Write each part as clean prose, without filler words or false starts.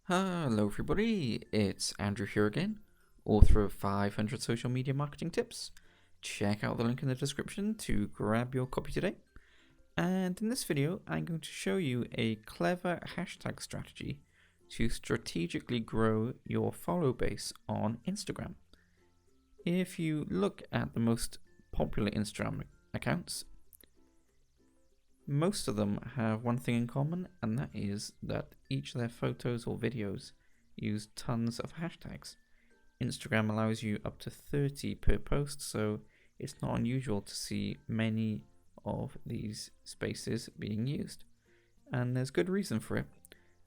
Hello everybody, it's Andrew here again, author of 500 Social Media Marketing Tips. Check out the link in the description to grab your copy today. And in this video, I'm going to show you a clever hashtag strategy to strategically grow your follow base on Instagram. If you look at the most popular Instagram accounts, most of them have one thing in common, and that is that each of their photos or videos use tons of hashtags. Instagram allows you up to 30 per post, so it's not unusual to see many of these spaces being used. And there's good reason for it,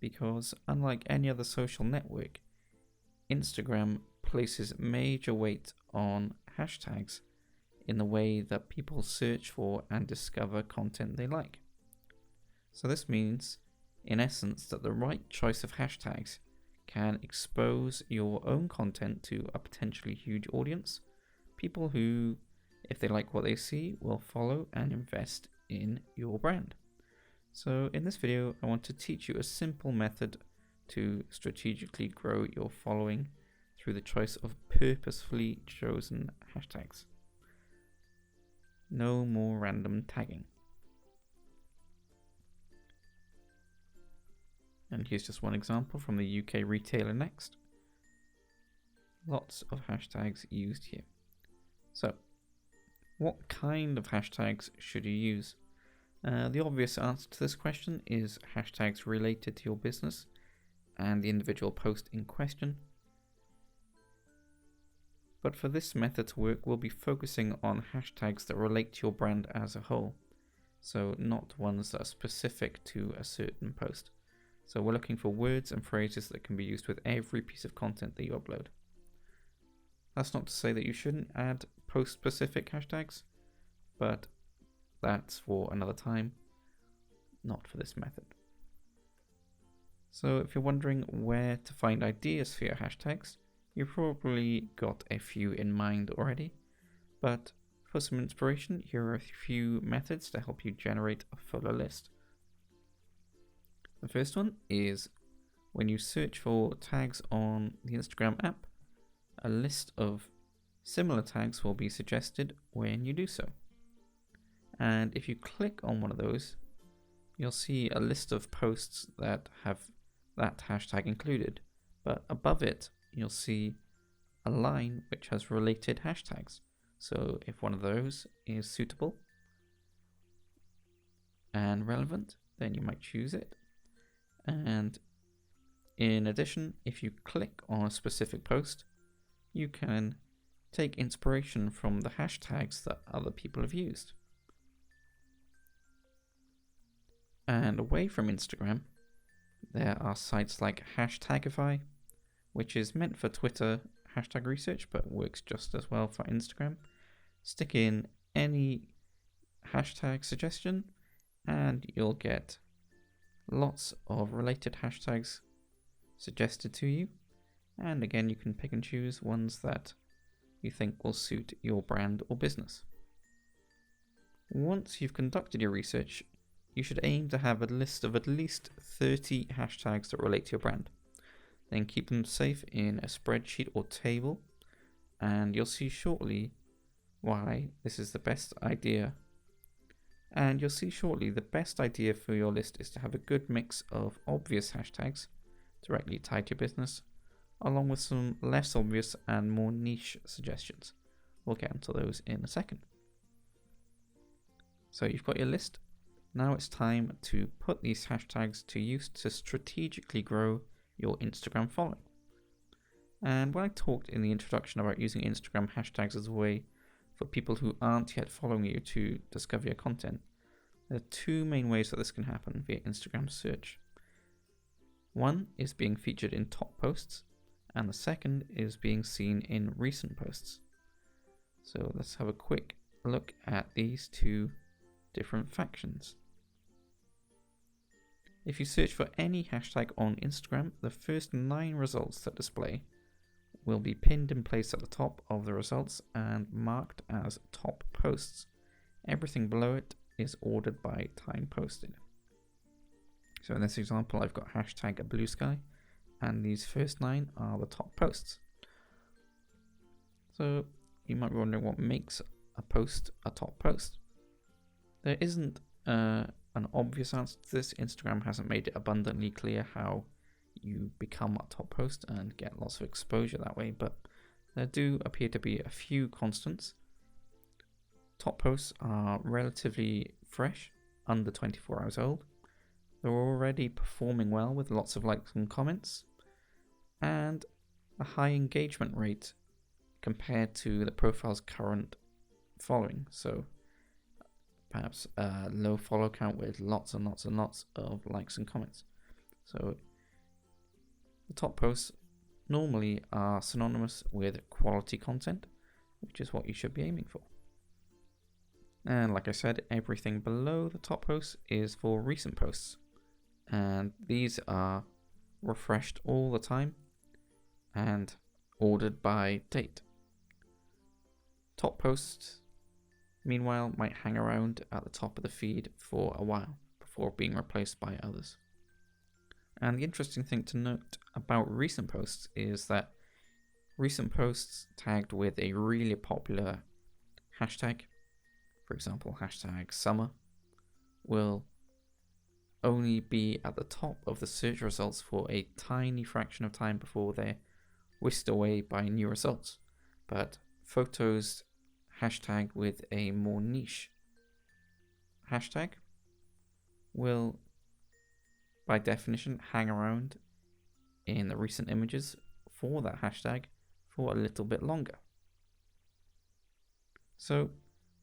because unlike any other social network, Instagram places major weight on hashtags in the way that people search for and discover content they like. So this means, in essence, that the right choice of hashtags can expose your own content to a potentially huge audience, people who, if they like what they see, will follow and invest in your brand. So in this video, I want to teach you a simple method to strategically grow your following through the choice of purposefully chosen hashtags. No more random tagging. And here's just one example from the UK retailer Next. Lots of hashtags used here. So, what kind of hashtags should you use? The obvious answer to this question is hashtags related to your business and the individual post in question. But for this method to work, we'll be focusing on hashtags that relate to your brand as a whole, so not ones that are specific to a certain post. So we're looking for words and phrases that can be used with every piece of content that you upload. That's not to say that you shouldn't add post-specific hashtags, but that's for another time, not for this method. So if you're wondering where to find ideas for your hashtags, you've probably got a few in mind already, but for some inspiration, here are a few methods to help you generate a fuller list. The first one is when you search for tags on the Instagram app, a list of similar tags will be suggested when you do so. And if you click on one of those, you'll see a list of posts that have that hashtag included, but above it, you'll see a line which has related hashtags. So if one of those is suitable and relevant, then you might choose it. And in addition, if you click on a specific post, you can take inspiration from the hashtags that other people have used. And away from Instagram, there are sites like Hashtagify, which is meant for Twitter hashtag research, but works just as well for Instagram. Stick in any hashtag suggestion, and you'll get lots of related hashtags suggested to you. And again, you can pick and choose ones that you think will suit your brand or business. Once you've conducted your research, you should aim to have a list of at least 30 hashtags that relate to your brand. Then keep them safe in a spreadsheet or table, and you'll see shortly why this is the best idea. And you'll see shortly the best idea for your list is to have a good mix of obvious hashtags directly tied to your business, along with some less obvious and more niche suggestions. We'll get into those in a second. So you've got your list. Now it's time to put these hashtags to use to strategically grow your Instagram following. And when I talked in the introduction about using Instagram hashtags as a way for people who aren't yet following you to discover your content, there are two main ways that this can happen via Instagram search. One is being featured in top posts, and the second is being seen in recent posts. So let's have a quick look at these two different factions. If you search for any hashtag on Instagram, the first 9 results that display will be pinned in place at the top of the results and marked as top posts. Everything below it is ordered by time posted. So in this example, I've got hashtag blue sky and these first 9 are the top posts. So you might be wondering what makes a post a top post. There isn't an obvious answer to this. Instagram hasn't made it abundantly clear how you become a top post and get lots of exposure that way, but there do appear to be a few constants. Top posts are relatively fresh, under 24 hours old. They're already performing well with lots of likes and comments, and a high engagement rate compared to the profile's current following. So perhaps a low follow count with lots and lots and lots of likes and comments. So the top posts normally are synonymous with quality content, which is what you should be aiming for. And like I said, everything below the top posts is for recent posts, and these are refreshed all the time and ordered by date. Top posts, meanwhile, might hang around at the top of the feed for a while before being replaced by others. And the interesting thing to note about recent posts is that recent posts tagged with a really popular hashtag, for example, hashtag summer, will only be at the top of the search results for a tiny fraction of time before they're whisked away by new results. But photos hashtag with a more niche hashtag will, by definition, hang around in the recent images for that hashtag for a little bit longer. So,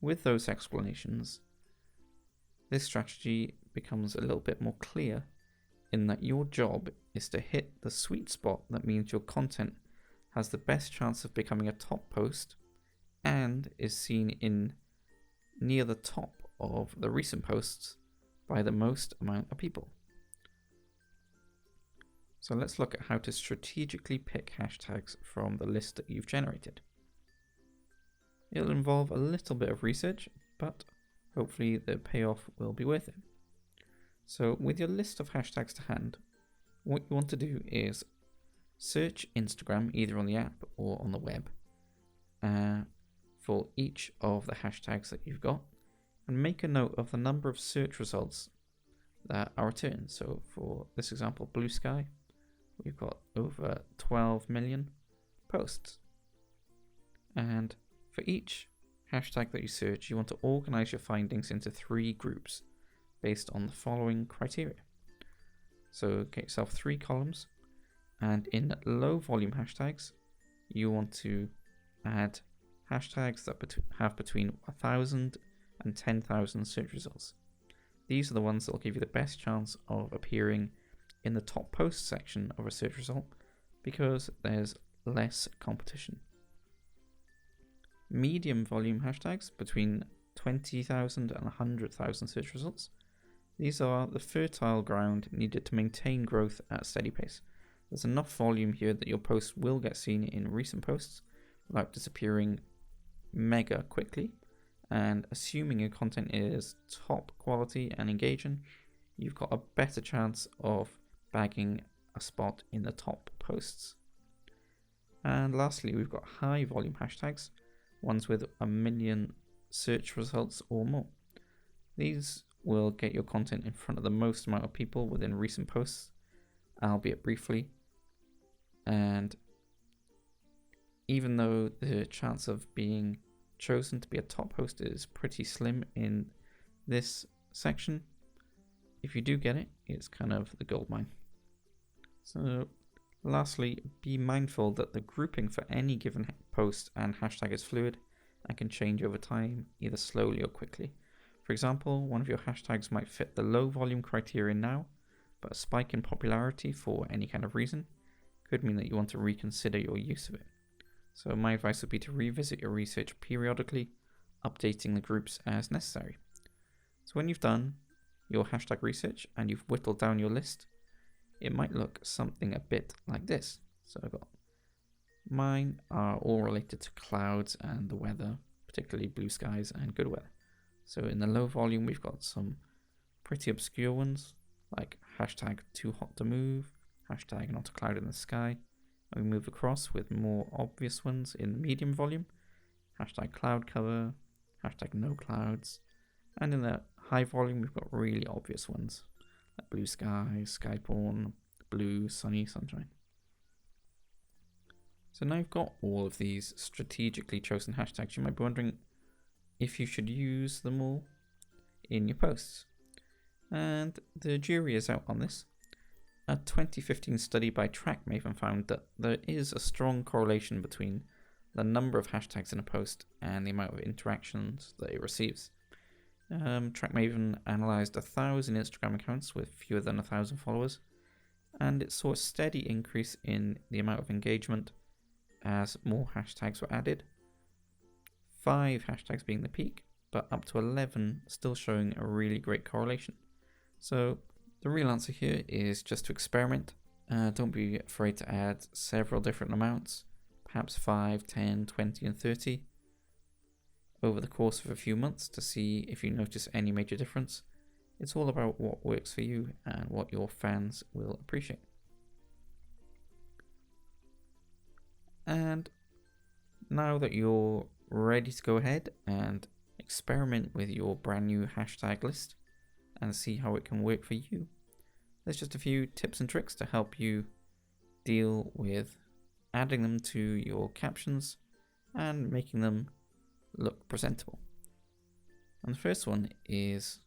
with those explanations, this strategy becomes a little bit more clear in that your job is to hit the sweet spot that means your content has the best chance of becoming a top post and is seen in near the top of the recent posts by the most amount of people. So let's look at how to strategically pick hashtags from the list that you've generated. It'll involve a little bit of research, but hopefully the payoff will be worth it. So with your list of hashtags to hand, what you want to do is search Instagram either on the app or on the web for each of the hashtags that you've got, and make a note of the number of search results that are returned. So for this example, blue sky, we've got over 12 million posts. And for each hashtag that you search, you want to organize your findings into 3 groups based on the following criteria. So get yourself 3 columns, and in low volume hashtags, you want to add hashtags that have between 1,000 and 10,000 search results. These are the ones that will give you the best chance of appearing in the top post section of a search result because there's less competition. Medium volume hashtags between 20,000 and 100,000 search results. These are the fertile ground needed to maintain growth at a steady pace. There's enough volume here that your posts will get seen in recent posts without disappearing mega quickly, and assuming your content is top quality and engaging, you've got a better chance of bagging a spot in the top posts. And lastly, we've got high volume hashtags, ones with 1 million search results or more. These will get your content in front of the most amount of people within recent posts, albeit briefly. And even though the chance of being chosen to be a top post is pretty slim in this section, if you do get it, it's kind of the gold mine. So lastly, be mindful that the grouping for any given post and hashtag is fluid and can change over time, either slowly or quickly. For example, one of your hashtags might fit the low volume criteria now, but a spike in popularity for any kind of reason could mean that you want to reconsider your use of it. So my advice would be to revisit your research periodically, updating the groups as necessary. So when you've done your hashtag research and you've whittled down your list, it might look something a bit like this. So I've got mine are all related to clouds and the weather, particularly blue skies and good weather. So in the low volume, we've got some pretty obscure ones like hashtag too hot to move, hashtag not a cloud in the sky. And we move across with more obvious ones in medium volume, hashtag cloud cover, hashtag no clouds. And in the high volume, we've got really obvious ones, like blue sky, skyporn, blue, sunny, sunshine. So now you've got all of these strategically chosen hashtags. You might be wondering if you should use them all in your posts. And the jury is out on this. A 2015 study by TrackMaven found that there is a strong correlation between the number of hashtags in a post and the amount of interactions that it receives. TrackMaven analysed 1,000 Instagram accounts with fewer than 1,000 followers, and it saw a steady increase in the amount of engagement as more hashtags were added. 5 hashtags being the peak, but up to 11 still showing a really great correlation. So the real answer here is just to experiment. Don't be afraid to add several different amounts, perhaps 5, 10, 20 and 30 over the course of a few months to see if you notice any major difference. It's all about what works for you and what your fans will appreciate. And now that you're ready to go ahead and experiment with your brand new hashtag list and see how it can work for you, there's just a few tips and tricks to help you deal with adding them to your captions and making them look presentable. And the first one is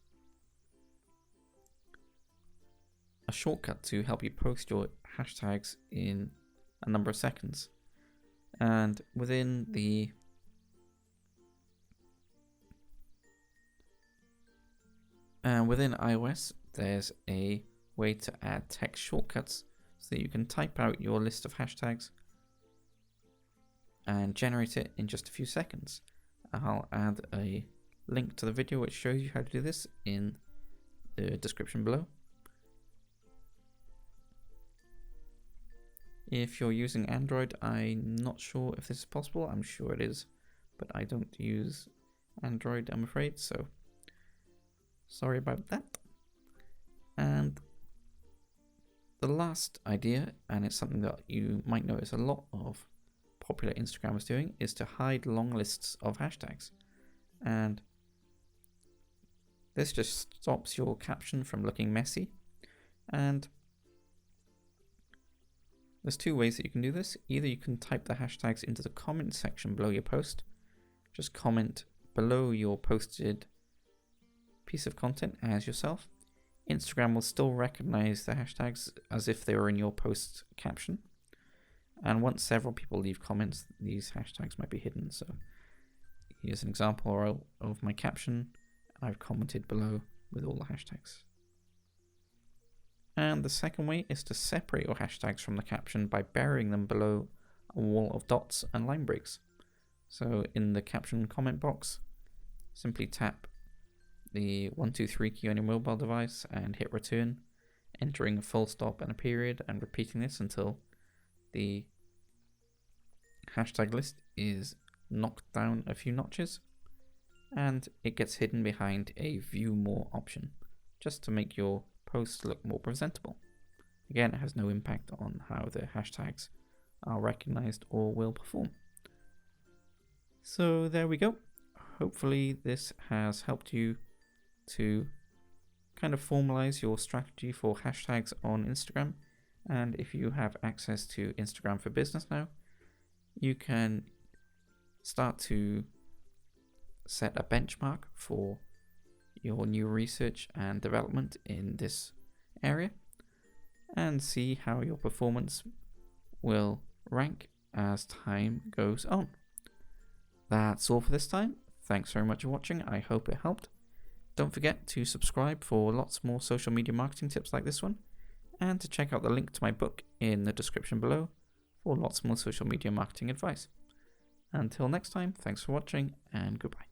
a shortcut to help you post your hashtags in a number of seconds. And within iOS, there's a way to add text shortcuts so that you can type out your list of hashtags and generate it in just a few seconds. I'll add a link to the video which shows you how to do this in the description below. If you're using Android, I'm not sure if this is possible. I'm sure it is, but I don't use Android, I'm afraid, so sorry about that. And the last idea, and it's something that you might notice a lot of popular Instagrammers doing, is to hide long lists of hashtags. And this just stops your caption from looking messy. And there's 2 ways that you can do this. Either you can type the hashtags into the comment section below your post. Just comment below your posted piece of content as yourself. Instagram will still recognize the hashtags as if they were in your post caption. And once several people leave comments, these hashtags might be hidden. So here's an example of my caption. I've commented below with all the hashtags. And the second way is to separate your hashtags from the caption by burying them below a wall of dots and line breaks. So in the caption comment box, simply tap the 1, 2, 3 key on your mobile device and hit return, entering a full stop and a period and repeating this until the hashtag list is knocked down a few notches and it gets hidden behind a view more option just to make your posts look more presentable. Again, it has no impact on how the hashtags are recognized or will perform. So there we go. Hopefully this has helped you to kind of formalize your strategy for hashtags on Instagram. And if you have access to Instagram for Business now, you can start to set a benchmark for your new research and development in this area and see how your performance will rank as time goes on. That's all for this time. Thanks very much for watching. I hope it helped. Don't forget to subscribe for lots more social media marketing tips like this one, and to check out the link to my book in the description below for lots more social media marketing advice. Until next time, thanks for watching and goodbye.